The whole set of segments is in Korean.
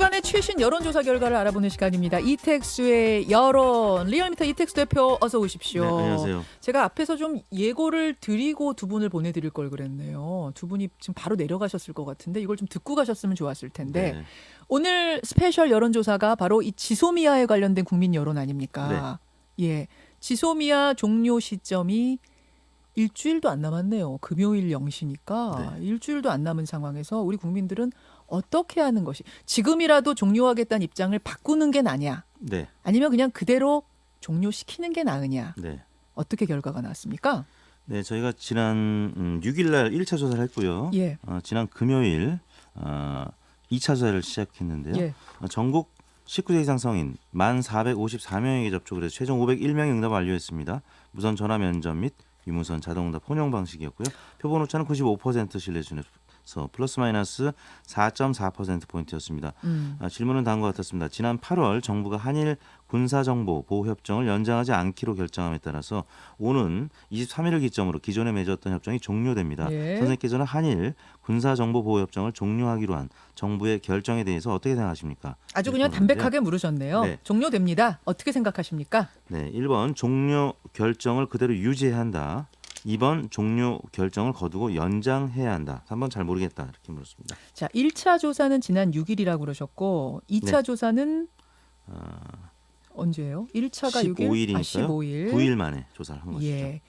주간의 최신 여론조사 결과를 알아보는 시간입니다. 이택수의 여론. 리얼미터 이택수 대표 어서 오십시오. 네, 안녕하세요. 제가 앞에서 좀 예고를 드리고 두 분을 보내드릴 걸 그랬네요. 두 분이 지금 바로 내려가셨을 것 같은데 이걸 좀 듣고 가셨으면 좋았을 텐데 네. 오늘 스페셜 여론조사가 바로 이 지소미아에 관련된 국민 여론 아닙니까? 예, 지소미아 종료 시점이 일주일도 안 남았네요. 금요일 0시니까 일주일도 안 남은 상황에서 우리 국민들은 어떻게 하는 것이 지금이라도 종료하겠다는 입장을 바꾸는 게 나냐? 네. 아니면 그냥 그대로 종료시키는 게 나으냐? 네. 어떻게 결과가 나왔습니까? 네, 저희가 지난 6일 날 1차 조사를 했고요. 예. 지난 금요일 2차 조사를 시작했는데요. 예. 전국 19세 이상 성인 1,454명에게 접촉을 해서 최종 501명의 응답을 완료했습니다. 무선 전화 면접 및 유무선 자동응답 혼용 방식이었고요. 표본 오차는 95% 신뢰 수준에서 플러스 마이너스 4.4%포인트였습니다. 질문은 다음과 같았습니다. 지난 8월 정부가 한일 군사정보 보호협정을 연장하지 않기로 결정함에 따라서 오는 23일을 기점으로 기존에 맺었던 협정이 종료됩니다. 예. 선생님께서는 한일 군사정보 보호협정을 종료하기로 한 정부의 결정에 대해서 어떻게 생각하십니까? 아주 그냥 담백하게 물으셨네요. 네. 종료됩니다. 어떻게 생각하십니까? 네, 1번 종료 결정을 그대로 유지해야 한다. 2번 종료 결정을 거두고 연장해야 한다. 3번 잘 모르겠다. 이렇게 물었습니다. 자, 1차 조사는 지난 6일이라고 그러셨고 2차 네. 조사는 언제예요? 1차가 6일? 15일이니까요. 15일. 9일 만에 조사를 한 것이죠. 예.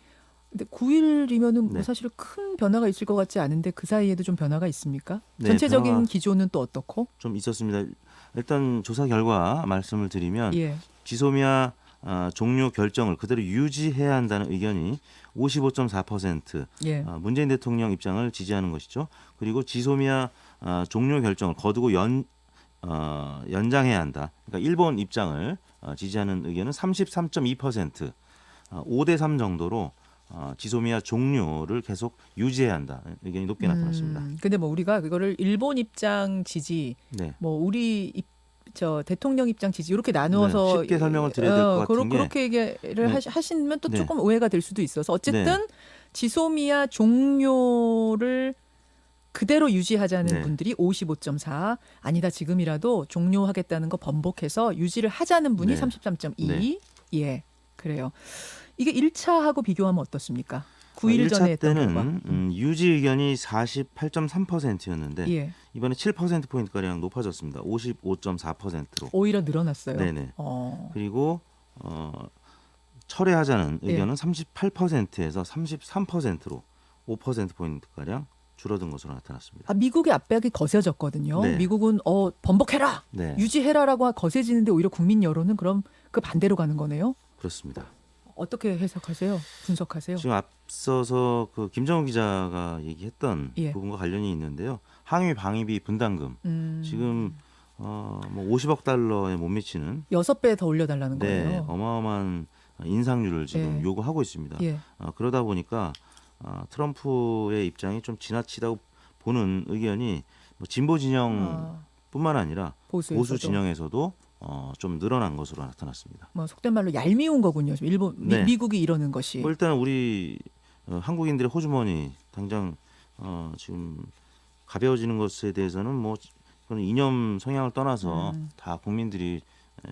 근데 9일이면은 뭐 네. 사실 큰 변화가 있을 것 같지 않은데 그 사이에도 좀 변화가 있습니까? 네, 전체적인 변화가 기조는 또 어떻고? 좀 있었습니다. 일단 조사 결과 말씀을 드리면 예. 지소미아 종료 결정을 그대로 유지해야 한다는 의견이 55.4%, 예. 문재인 대통령 입장을 지지하는 것이죠. 그리고 지소미아 종료 결정을 거두고 연장해야 한다. 그러니까 일본 입장을 지지하는 의견은 33.2%, 5대 3 정도로 지소미아 종료를 계속 유지해야 한다. 의견이 높게 나타났습니다. 근데 뭐 우리가 그거를 일본 입장 지지, 네. 뭐 우리 저 대통령 입장 지지 이렇게 나누어서 쉽게 설명을 드려야 될 것 같은 게 그렇게 얘기를 네. 하시면 또 네. 조금 오해가 될 수도 있어서 어쨌든 지소미아 종료를 그대로 유지하자는 네. 분들이 55.4, 아니다 지금이라도 종료하겠다는 거 번복해서 유지를 하자는 분이 네. 33.2. 네. 예, 그래요. 이게 1차하고 비교하면 어떻습니까? 9일 1차 전에 했던 결과. 때는 유지 의견이 48.3%였는데 예, 이번에 7%포인트가량 높아졌습니다. 55.4%로. 오히려 늘어났어요. 네네. 어. 그리고 철회하자는 예. 의견은 38%에서 33%로 5%포인트가량 줄어든 것으로 나타났습니다. 아, 미국의 압박이 거세졌거든요. 네. 미국은 번복해라, 네, 유지해라라고 거세지는데 오히려 국민 여론은 그럼 그 반대로 가는 거네요. 그렇습니다. 어떻게 해석하세요? 분석하세요? 지금 앞서서 그 김정우 기자가 얘기했던 예. 부분과 관련이 있는데요. 항위 방위비 분담금 지금 뭐 50억 달러에 못 미치는 6배 더 올려달라는 네, 거예요. 어마어마한 인상률을 지금 예. 요구하고 있습니다. 예. 그러다 보니까 트럼프의 입장이 좀 지나치다고 보는 의견이 뭐 진보 진영뿐만 아니라 보수에서도. 보수 진영에서도 좀 늘어난 것으로 나타났습니다. 뭐 속된 말로 얄미운 거군요. 일본 네. 미국이 이러는 것이. 뭐 일단 우리 한국인들의 호주머니 당장 지금 가벼워지는 것에 대해서는 뭐 그건 이념 성향을 떠나서 다 국민들이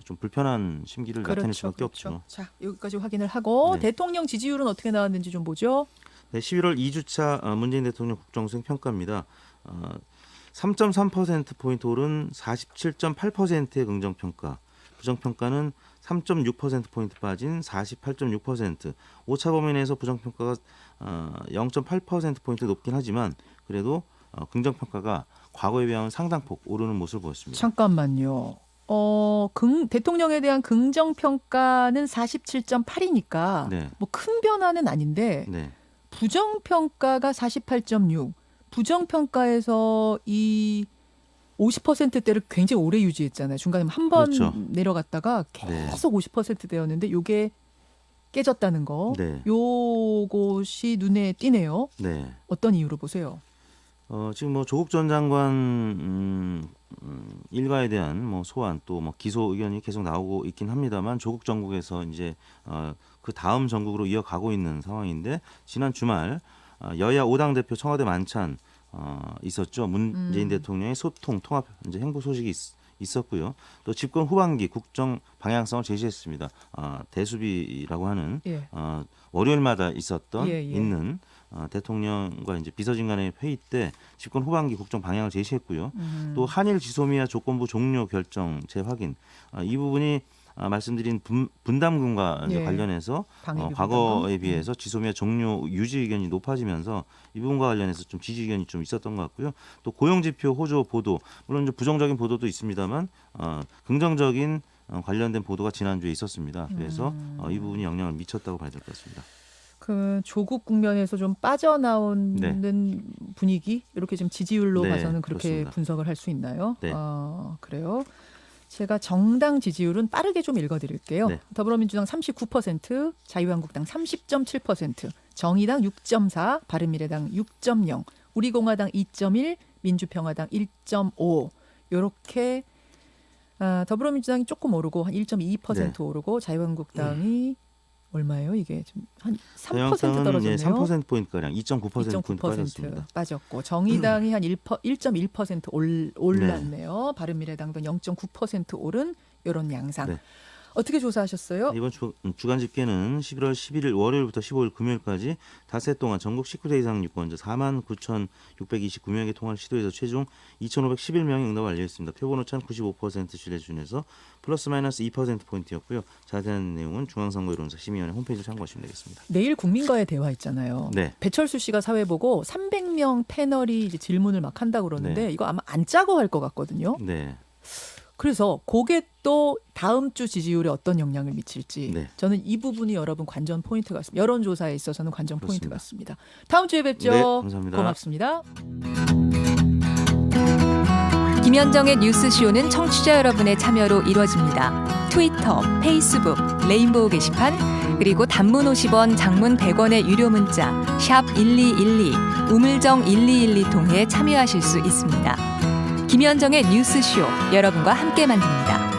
좀 불편한 심기를 나타낼 수밖에 없죠. 자, 여기까지 확인을 하고 네. 대통령 지지율은 어떻게 나왔는지 좀 보죠. 네, 11월 2주차 문재인 대통령 국정수행 평가입니다. 3.3%포인트 오른 47.8%의 긍정평가, 부정평가는 3.6%포인트 빠진 48.6%, 오차 범위 내에서 부정평가가 0.8%포인트 높긴 하지만 그래도 긍정평가가 과거에 비하면 상당폭 오르는 모습을 보였습니다. 잠깐만요. 대통령에 대한 긍정 평가는 47.8이니까 네. 뭐 큰 변화는 아닌데 네. 부정 평가가 48.6. 부정 평가에서 이 50%대를 굉장히 오래 유지했잖아요. 중간에 한 번 그렇죠. 내려갔다가 계속 50%대였는데 요게 깨졌다는 거. 네. 요것이 눈에 띄네요. 네. 어떤 이유로 보세요? 지금 뭐 조국 전 장관 일가에 대한 뭐 소환 또 뭐 기소 의견이 계속 나오고 있긴 합니다만 조국 정국에서 이제 그 다음 정국으로 이어가고 있는 상황인데 지난 주말 여야 5당 대표 청와대 만찬 있었죠. 문재인 대통령의 소통 통합 이제 행보 소식이 있었고요. 또 집권 후반기 국정 방향성을 제시했습니다. 대수비라고 하는 예. 월요일마다 있었던 예, 예. 있는 대통령과 이제 비서진 간의 회의 때 집권 후반기 국정 방향을 제시했고요. 또 한일 지소미아 조건부 종료 결정 재확인 이 부분이 말씀드린 분담금과 이제 예. 관련해서 방위비 과거에 비해서 지소미아 종료 유지 의견이 높아지면서 이 부분과 관련해서 좀 지지 의견이 좀 있었던 것 같고요. 또 고용지표 호조 보도 물론 이제 부정적인 보도도 있습니다만 긍정적인 관련된 보도가 지난주에 있었습니다. 그래서 이 부분이 영향을 미쳤다고 봐야 될 것 같습니다. 그 조국 국면에서 좀 빠져나오는 네. 분위기 이렇게 지금 지지율로 네, 봐서는 그렇게 그렇습니다. 분석을 할 수 있나요? 네. 그래요. 제가 정당 지지율은 빠르게 좀 읽어드릴게요. 네. 더불어민주당 39%, 자유한국당 30.7%, 정의당 6.4, 바른미래당 6.0, 우리공화당 2.1, 민주평화당 1.5 이렇게 더불어민주당이 조금 오르고 한 1.2% 네. 오르고 자유한국당이 얼마예요? 이게 좀 한 3% 자유한국당은 떨어졌네요. 3% 포인트 가량 2.9% 포인트 빠졌습니다. 빠졌고 정의당이 한 1.1% 올랐네요. 바른미래당도 0.9% 오른 이런 양상. 네. 어떻게 조사하셨어요? 이번 주간 집계는 11월 11일 월요일부터 15일 금요일까지 닷새 동안 전국 19세 이상 유권자 49,629명의 통화를 시도해서 최종 2,511명의 응답을 완료했습니다. 표본 오차는 95% 신뢰 수준에서 플러스 마이너스 2%포인트였고요. 자세한 내용은 중앙선거여론조사 심의위원회 홈페이지를 참고하시면 되겠습니다. 내일 국민과의 대화 있잖아요. 네. 배철수 씨가 사회 보고 300명 패널이 이제 질문을 막 한다고 그러는데 이거 아마 안 짜고 할 것 같거든요. 네. 그래서 그게 또 다음 주 지지율에 어떤 영향을 미칠지 네. 저는 이 부분이 여러분 관전 포인트 같습니다. 여론조사에 있어서는 관전 포인트 그렇습니다. 같습니다. 다음 주에 뵙죠. 네, 감사합니다. 고맙습니다. 김현정의 뉴스쇼는 청취자 여러분의 참여로 이루어집니다. 트위터, 페이스북, 레인보우 게시판, 그리고 단문 50원, 장문 100원의 유료 문자 샵 1212, 우물정 1212 통해 참여하실 수 있습니다. 김현정의 뉴스쇼 여러분과 함께 만듭니다.